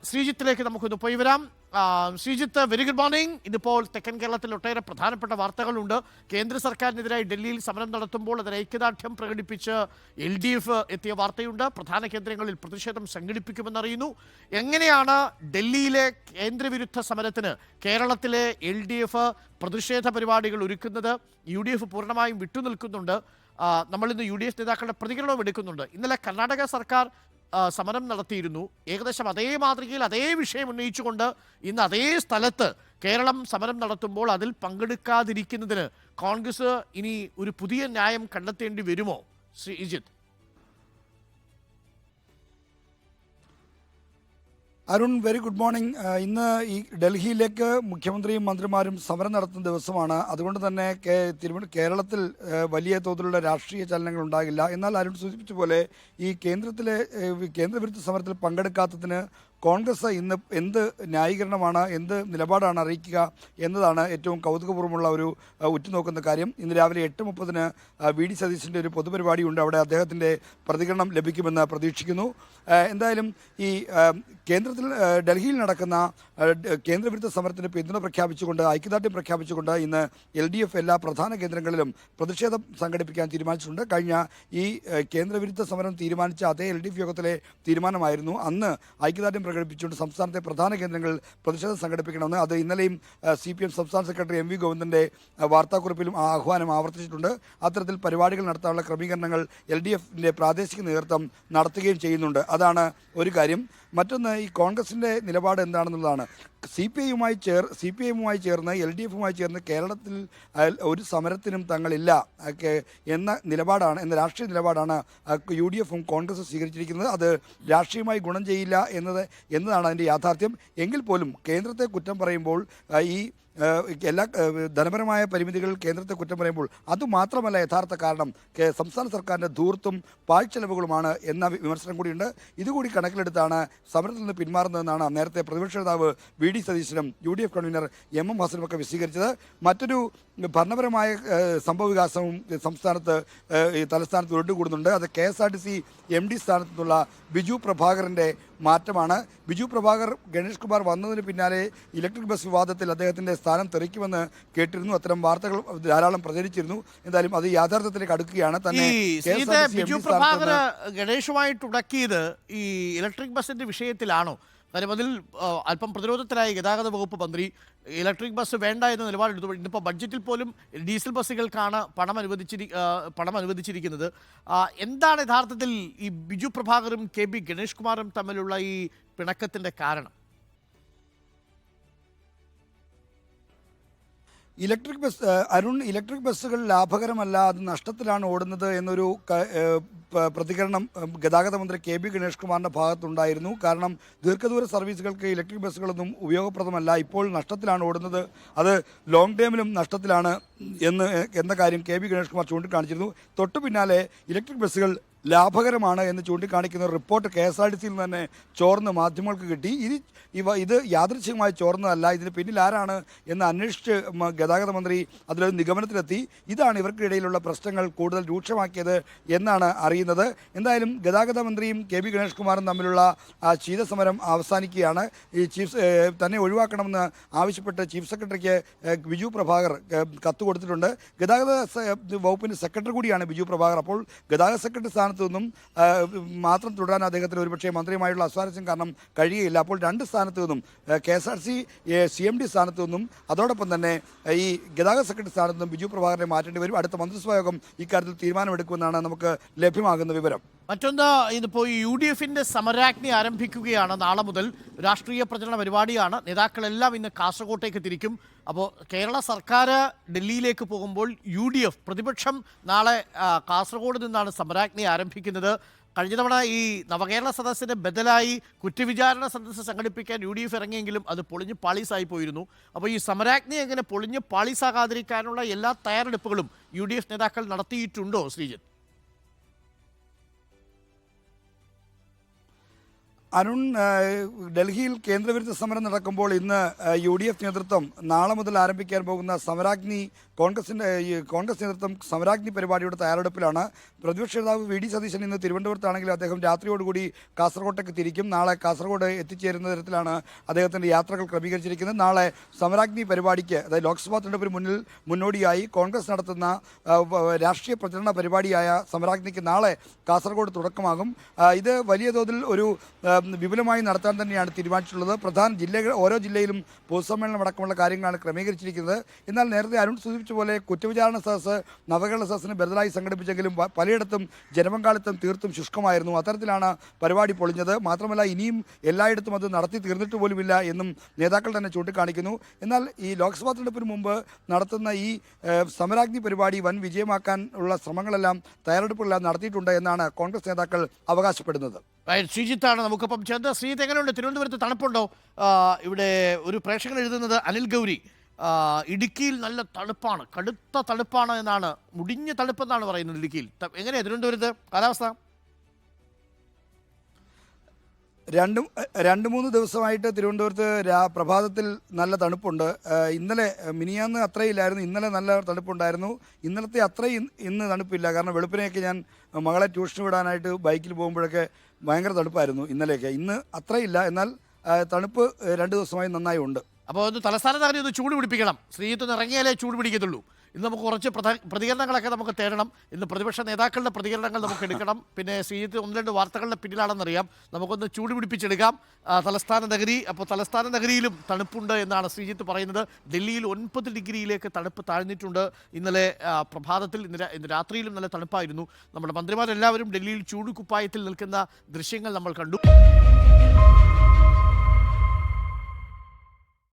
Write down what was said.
ശ്രീജിത്തിലേക്ക് നമുക്കൊന്ന് പോയി വരാം. Sreejith, very good morning. ഇതിപ്പോൾ തെക്കൻ കേരളത്തിൽ ഒട്ടേറെ പ്രധാനപ്പെട്ട വാർത്തകളുണ്ട്. കേന്ദ്ര സർക്കാരിനെതിരായി ഡൽഹിയിൽ സമരം നടത്തുമ്പോൾ അതിന് ഐക്യദാർഢ്യം പ്രകടിപ്പിച്ച് LDF എത്തിയ വാർത്തയുണ്ട്. പ്രധാന കേന്ദ്രങ്ങളിൽ പ്രതിഷേധം സംഘടിപ്പിക്കുമെന്നറിയുന്നു. എങ്ങനെയാണ് ഡൽഹിയിലെ കേന്ദ്രവിരുദ്ധ സമരത്തിന് കേരളത്തിലെ LDF പ്രതിഷേധ പരിപാടികൾ ഒരുക്കുന്നത്? UDF പൂർണ്ണമായും വിട്ടുനിൽക്കുന്നുണ്ട്. നമ്മളിന്ന് UDF നേതാക്കളുടെ പ്രതികരണവും എടുക്കുന്നുണ്ട്. ഇന്നലെ കർണാടക സർക്കാർ സമരം നടത്തിയിരുന്നു. ഏകദേശം അതേ മാതൃകയിൽ അതേ വിഷയം ഉന്നയിച്ചുകൊണ്ട് ഇന്ന് അതേ സ്ഥലത്ത് കേരളം സമരം നടത്തുമ്പോൾ അതിൽ പങ്കെടുക്കാതിരിക്കുന്നതിന് കോൺഗ്രസ് ഇനി ഒരു പുതിയ ന്യായം കണ്ടെത്തേണ്ടി വരുമോ Sreejith? Arun, very good morning. ഇന്ന് ഈ ഡൽഹിയിലേക്ക് മുഖ്യമന്ത്രിയും മന്ത്രിമാരും സമരം നടത്തുന്ന ദിവസമാണ്. അതുകൊണ്ട് തന്നെ കേരളത്തിൽ വലിയ തോതിലുള്ള രാഷ്ട്രീയ ചലനങ്ങൾ ഉണ്ടാകില്ല. എന്നാൽ അരുൺ സൂചിപ്പിച്ച പോലെ ഈ കേന്ദ്രവിരുദ്ധ സമരത്തിൽ പങ്കെടുക്കാത്തതിന് കോൺഗ്രസ് ഇന്ന് എന്ത് ന്യായീകരണമാണ്, എന്ത് നിലപാടാണ് അറിയിക്കുക എന്നതാണ് ഏറ്റവും കൗതുകപൂർവ്വമുള്ള ഒരു ഉറ്റുനോക്കുന്ന കാര്യം. ഇന്ന് രാവിലെ 8:30 VD സതീശൻ്റെ ഒരു പൊതുപരിപാടിയുണ്ട്. അവിടെ അദ്ദേഹത്തിൻ്റെ പ്രതികരണം ലഭിക്കുമെന്ന് പ്രതീക്ഷിക്കുന്നു. എന്തായാലും ഈ ഡൽഹിയിൽ നടക്കുന്ന കേന്ദ്രവിരുദ്ധ സമരത്തിന് പിന്തുണ പ്രഖ്യാപിച്ചുകൊണ്ട്, ഐക്യദാർഢ്യം പ്രഖ്യാപിച്ചുകൊണ്ട് ഇന്ന് LDF എല്ലാ പ്രധാന കേന്ദ്രങ്ങളിലും പ്രതിഷേധം സംഘടിപ്പിക്കാൻ തീരുമാനിച്ചിട്ടുണ്ട്. കഴിഞ്ഞ ഈ കേന്ദ്രവിരുദ്ധ സമരം തീരുമാനിച്ച അതേ LDF യോഗത്തിലെ തീരുമാനമായിരുന്നു അന്ന് ഐക്യദാർഢ്യം പ്രകടിപ്പിച്ചുകൊണ്ട് സംസ്ഥാനത്തെ പ്രധാന കേന്ദ്രങ്ങളിൽ പ്രതിഷേധം സംഘടിപ്പിക്കണമെന്ന്. അത് ഇന്നലെയും CPM സംസ്ഥാന സെക്രട്ടറി MV ഗോവിന്ദൻ്റെ വാർത്താക്കുറിപ്പിലും ആ ആഹ്വാനം ആവർത്തിച്ചിട്ടുണ്ട്. അത്തരത്തിൽ പരിപാടികൾ നടത്താനുള്ള ക്രമീകരണങ്ങൾ LDFൻ്റെ പ്രാദേശിക നേതൃത്വം നടത്തുകയും ചെയ്യുന്നുണ്ട്. അതാണ് ഒരു കാര്യം. മറ്റൊന്ന്, ഈ കോൺഗ്രസിൻ്റെ നിലപാട് എന്താണെന്നുള്ളതാണ്. CPIയുമായി ചേർന്ന് LDFുമായി ചേർന്ന് കേരളത്തിൽ ഒരു സമരത്തിനും തങ്ങളില്ല എന്ന രാഷ്ട്രീയ നിലപാടാണ് UDFും കോൺഗ്രസും സ്വീകരിച്ചിരിക്കുന്നത്. അത് രാഷ്ട്രീയമായി ഗുണം ചെയ്യില്ല എന്നതാണ് അതിൻ്റെ യാഥാർത്ഥ്യം. എങ്കിൽ പോലും കേന്ദ്രത്തെ കുറ്റം പറയുമ്പോൾ ഈ എല്ലാ ധനപരമായ പരിമിതികൾ കേന്ദ്രത്തെ കുറ്റം പറയുമ്പോൾ അതുമാത്രമല്ല യഥാർത്ഥ കാരണം സംസ്ഥാന സർക്കാരിൻ്റെ ധൂർത്തും പാഴ്ചെലവുകളുമാണ് എന്ന വിമർശനം കൂടിയുണ്ട്. ഇതുകൂടി കണക്കിലെടുത്താണ് സമരത്തിൽ നിന്ന് പിന്മാറുന്നതെന്നാണ് നേരത്തെ പ്രതിപക്ഷ നേതാവ് VD സതീശനും UDF കൺവീനർ MM ഹസനുമൊക്കെ വിശദീകരിച്ചത്. മറ്റൊരു ഭരണപരമായ സംഭവവികാസവും തലസ്ഥാനത്ത് ഉരുണ്ടുകൂടുന്നുണ്ട്. അത് KSRTC MD സ്ഥാനത്തു നിന്നുള്ള ബിജു പ്രഭാകറിൻ്റെ മാറ്റമാണ്. ബിജു പ്രഭാകർ ഗണേഷ് കുമാർ വന്നതിന് പിന്നാലെ ഇലക്ട്രിക് ബസ് വിവാദത്തിൽ അദ്ദേഹത്തിൻ്റെ സ്ഥാനം തെറിക്കുമെന്ന് കേട്ടിരുന്നു. അത്തരം വാർത്തകൾ ധാരാളം പ്രചരിച്ചിരുന്നു. എന്തായാലും അത് യാഥാർത്ഥ്യത്തിലേക്ക് അടുക്കുകയാണ്. തന്നെ ബിജു പ്രഭാകർ ഗണേഷുമായിട്ട് ഉടക്കിയത് ഈ ഇലക്ട്രിക് ബസിന്റെ വിഷയത്തിലാണോ? കാര്യം അതിൽ അല്പം പ്രതിരോധത്തിലായി ഗതാഗത വകുപ്പ് മന്ത്രി. ഇലക്ട്രിക് ബസ് വേണ്ട എന്ന നിലപാടെടുത്തു. ഇന്നിപ്പോൾ ബഡ്ജറ്റിൽ പോലും ഡീസൽ ബസ്സുകൾക്കാണ് പണം അനുവദിച്ചിരിക്കുന്നത്. എന്താണ് യഥാർത്ഥത്തിൽ ഈ ബിജു പ്രഭാകറും KB ഗണേഷ് കുമാറും തമ്മിലുള്ള ഈ പിണക്കത്തിൻ്റെ കാരണം? ഇലക്ട്രിക് ബസ്സുകൾ ലാഭകരമല്ല, അത് നഷ്ടത്തിലാണ് ഓടുന്നത് എന്നൊരു പ്രതികരണം ഗതാഗത മന്ത്രി KB ഗണേഷ് കുമാറിൻ്റെ ഭാഗത്തുണ്ടായിരുന്നു. കാരണം ദീർഘദൂര സർവീസുകൾക്ക് ഇലക്ട്രിക് ബസ്സുകളൊന്നും ഉപയോഗപ്രദമല്ല, ഇപ്പോൾ നഷ്ടത്തിലാണ് ഓടുന്നത്, അത് ലോങ് ടേമിലും നഷ്ടത്തിലാണ് എന്ന കാര്യം KB ഗണേഷ് കുമാർ ചൂണ്ടിക്കാണിച്ചിരുന്നു. തൊട്ടു പിന്നാലെ ഇലക്ട്രിക് ബസ്സുകൾ ലാഭകരമാണ് എന്ന് ചൂണ്ടിക്കാണിക്കുന്ന റിപ്പോർട്ട് KSRTCയിൽ നിന്ന് തന്നെ ചോർന്ന് മാധ്യമങ്ങൾക്ക് കിട്ടി. ഇത് യാദൃച്ഛികമായി ചോർന്നതല്ല, ഇതിന് പിന്നിൽ ആരാണ് എന്ന് അന്വേഷിച്ച് ഗതാഗത മന്ത്രി അതിലൊരു നിഗമനത്തിലെത്തി. ഇതാണ് ഇവർക്കിടയിലുള്ള പ്രശ്നങ്ങൾ കൂടുതൽ രൂക്ഷമാക്കിയത് എന്നാണ് അറിയുന്നത്. എന്തായാലും ഗതാഗത മന്ത്രിയും KB ഗണേഷ് കുമാറും തമ്മിലുള്ള ശീതസമരം അവസാനിക്കുകയാണ്. ഈ തന്നെ ഒഴിവാക്കണമെന്ന് ആവശ്യപ്പെട്ട് ചീഫ് സെക്രട്ടറിക്ക് ബിജു പ്രഭാകർ കത്ത് കൊടുത്തിട്ടുണ്ട്. ഗതാഗത വകുപ്പിൻ്റെ സെക്രട്ടറി കൂടിയാണ് ബിജു പ്രഭാകർ. അപ്പോൾ ഗതാഗത സെക്രട്ടറി സ്ഥാനത്ത് നിന്നും മാത്രം തുടരാൻ അദ്ദേഹത്തിന് ഒരുപക്ഷെ മന്ത്രിയുമായുള്ള അസ്വാരസ്യം കാരണം കഴിയുകയില്ല. അപ്പോൾ രണ്ട് സ്ഥാനത്ത് നിന്നും KSRTC CMD സ്ഥാനത്ത് നിന്നും അതോടൊപ്പം തന്നെ ഈ ഗതാഗത സെക്രട്ടറി സ്ഥാനത്ത് നിന്നും ബിജു പ്രഭാകരനെ മാറ്റേണ്ടി വരും. അടുത്ത മന്ത്രിസഭാ യോഗം ഇക്കാര്യത്തിൽ തീരുമാനമെടുക്കുമെന്നാണ് നമുക്ക് ലഭ്യമാകുന്ന വിവരം. മറ്റൊന്ന്, ഇതിപ്പോൾ UDFിൻ്റെ സമരാഗ്നി ആരംഭിക്കുകയാണ്. നാളെ മുതൽ രാഷ്ട്രീയ പ്രചരണ പരിപാടിയാണ്. നേതാക്കളെല്ലാം ഇന്ന് കാസർഗോട്ടേക്ക് തിരിക്കും. അപ്പോൾ കേരള സർക്കാർ ഡൽഹിയിലേക്ക് പോകുമ്പോൾ UDF പ്രതിപക്ഷം നാളെ കാസർഗോഡ് നിന്നാണ് സമരാഗ്നി ആരംഭിക്കുന്നത്. കഴിഞ്ഞ തവണ ഈ നവകേരള സദസ്സിന് ബദലായി കുറ്റവിചാരണ സദസ്സ് സംഘടിപ്പിക്കാൻ UDF ഇറങ്ങിയെങ്കിലും അത് പൊളിഞ്ഞ് പാളീസായി പോയിരുന്നു. അപ്പോൾ ഈ സമരാഗ്നി എങ്ങനെ പൊളിഞ്ഞ് പാളീസാകാതിരിക്കാനുള്ള എല്ലാ തയ്യാറെടുപ്പുകളും UDF നേതാക്കൾ നടത്തിയിട്ടുണ്ടോ ശ്രീജിത്ത്? അരുൺ, ഡൽഹിയിൽ കേന്ദ്രവിരുദ്ധ സമരം നടക്കുമ്പോൾ ഇന്ന് UDF നേതൃത്വം നാളെ മുതൽ ആരംഭിക്കാൻ പോകുന്ന സമരാഗ്നി കോൺഗ്രസ് നേതൃത്വം സമരാഗ്നി പരിപാടിയുടെ തയ്യാറെടുപ്പിലാണ്. പ്രതിപക്ഷ നേതാവ് VD സതീശൻ ഇന്ന് തിരുവനന്തപുരത്താണെങ്കിൽ അദ്ദേഹം രാത്രിയോടുകൂടി കാസർഗോട്ടേക്ക് തിരിക്കും. നാളെ കാസർഗോഡ് എത്തിച്ചേരുന്ന തരത്തിലാണ് അദ്ദേഹത്തിൻ്റെ യാത്രകൾ ക്രമീകരിച്ചിരിക്കുന്നത്. നാളെ സമരാഗ്നി പരിപാടിക്ക്, അതായത് ലോക്സഭാ തെരഞ്ഞെടുപ്പിന് മുന്നോടിയായി കോൺഗ്രസ് നടത്തുന്ന രാഷ്ട്രീയ പ്രചരണ പരിപാടിയായ സമരാഗ്നിക്ക് നാളെ കാസർഗോഡ് തുടക്കമാകും. ഇത് വലിയ തോതിൽ ഒരു വിപുലമായി നടത്താൻ തന്നെയാണ് തീരുമാനിച്ചിട്ടുള്ളത്. ഓരോ ജില്ലയിലും പൊതുസമ്മേളനം അടക്കമുള്ള കാര്യങ്ങളാണ് ക്രമീകരിച്ചിരിക്കുന്നത്. എന്നാൽ നേരത്തെ അരുൺ സൂചിപ്പിച്ച പോലെ കുറ്റവിചാരണ സദസ്സ് നവകേരള സദസ്സിന് ബദലായി സംഘടിപ്പിച്ചെങ്കിലും പലയിടത്തും ജനപങ്കാളിത്തം തീർത്തും ശുഷ്കമായിരുന്നു. അത്തരത്തിലാണ് പരിപാടി പൊളിഞ്ഞത്. മാത്രമല്ല, ഇനിയും എല്ലായിടത്തും അത് നടത്തി തീർന്നിട്ട് പോലുമില്ല എന്നും നേതാക്കൾ തന്നെ ചൂണ്ടിക്കാണിക്കുന്നു. എന്നാൽ ഈ ലോക്സഭാ തെരഞ്ഞെടുപ്പിന് മുമ്പ് നടത്തുന്ന ഈ സമരാഗ്നി പരിപാടി വൻ വിജയമാക്കാൻ ഉള്ള ശ്രമങ്ങളെല്ലാം തയ്യാറെടുപ്പുകളെല്ലാം നടത്തിയിട്ടുണ്ട് എന്നാണ് കോൺഗ്രസ് നേതാക്കൾ അവകാശപ്പെടുന്നത്. ശ്രീജിത്താണ് നമുക്കൊപ്പം ചേർന്ന്. ശ്രീജിത്ത്, എങ്ങനെയുണ്ട്? തിരുവനന്തപുരത്ത് തണുപ്പുണ്ടോ? ഇവിടെ ഒരു പ്രേക്ഷകൻ എഴുതുന്നത് അനിൽ ഗൗരി, ഇടുക്കിയിൽ നല്ല തണുപ്പാണ്, കടുത്ത തണുപ്പാണ് എന്നാണ്, മുടിഞ്ഞ തണുപ്പെന്നാണ് പറയുന്നത് ഇടുക്കിയിൽ. എങ്ങനെയാണ് തിരുവനന്തപുരത്ത് കാലാവസ്ഥ? രണ്ട് മൂന്ന് ദിവസമായിട്ട് തിരുവനന്തപുരത്ത് പ്രഭാതത്തിൽ നല്ല തണുപ്പുണ്ട്. ഇന്നലെ മിനിയാന്ന് അത്രയില്ലായിരുന്നു, ഇന്നലെ നല്ല തണുപ്പുണ്ടായിരുന്നു. ഇന്നലത്തെ അത്രയും ഇന്ന് തണുപ്പില്ല. കാരണം വെളുപ്പിനെയൊക്കെ ഞാൻ മകളെ ട്യൂഷന് വിടാനായിട്ട് ബൈക്കിൽ പോകുമ്പോഴൊക്കെ ഭയങ്കര തണുപ്പായിരുന്നു ഇന്നലെയൊക്കെ. ഇന്ന് അത്രയില്ല, എന്നാൽ തണുപ്പ് 2 ദിവസമായി നന്നായി ഉണ്ട്. അപ്പോൾ ഒന്ന് തലസ്ഥാന നഗരി ഒന്ന് ചൂട് പിടിപ്പിക്കണം. ശ്രീജിത്ത് ഒന്ന് ഇറങ്ങിയാലേ ചൂട് പിടിക്കത്തുള്ളൂ. ഇന്ന് നമുക്ക് കുറച്ച് പ്രതികരണങ്ങളൊക്കെ നമുക്ക് തേടണം. ഇന്ന് പ്രതിപക്ഷ നേതാക്കളുടെ പ്രതികരണങ്ങൾ നമുക്ക് എടുക്കണം. പിന്നെ ശ്രീജിത്ത് 1-2 വാർത്തകളുടെ പിന്നിലാണെന്നറിയാം. നമുക്കൊന്ന് ചൂട് പിടിപ്പിച്ചെടുക്കാം തലസ്ഥാന നഗരി. അപ്പോൾ തലസ്ഥാന നഗരിയിലും തണുപ്പുണ്ട് എന്നാണ് ശ്രീജിത്ത് പറയുന്നത്. ഡൽഹിയിൽ 9 ഡിഗ്രിയിലേക്ക് തണുപ്പ് താഴ്ന്നിട്ടുണ്ട്. ഇന്നലെ പ്രഭാതത്തിൽ, ഇന്ന് രാത്രിയിലും നല്ല തണുപ്പായിരുന്നു. നമ്മുടെ മന്ത്രിമാരെല്ലാവരും ഡൽഹിയിൽ ചൂട് കുപ്പായത്തിൽ നിൽക്കുന്ന ദൃശ്യങ്ങൾ നമ്മൾ കണ്ടു.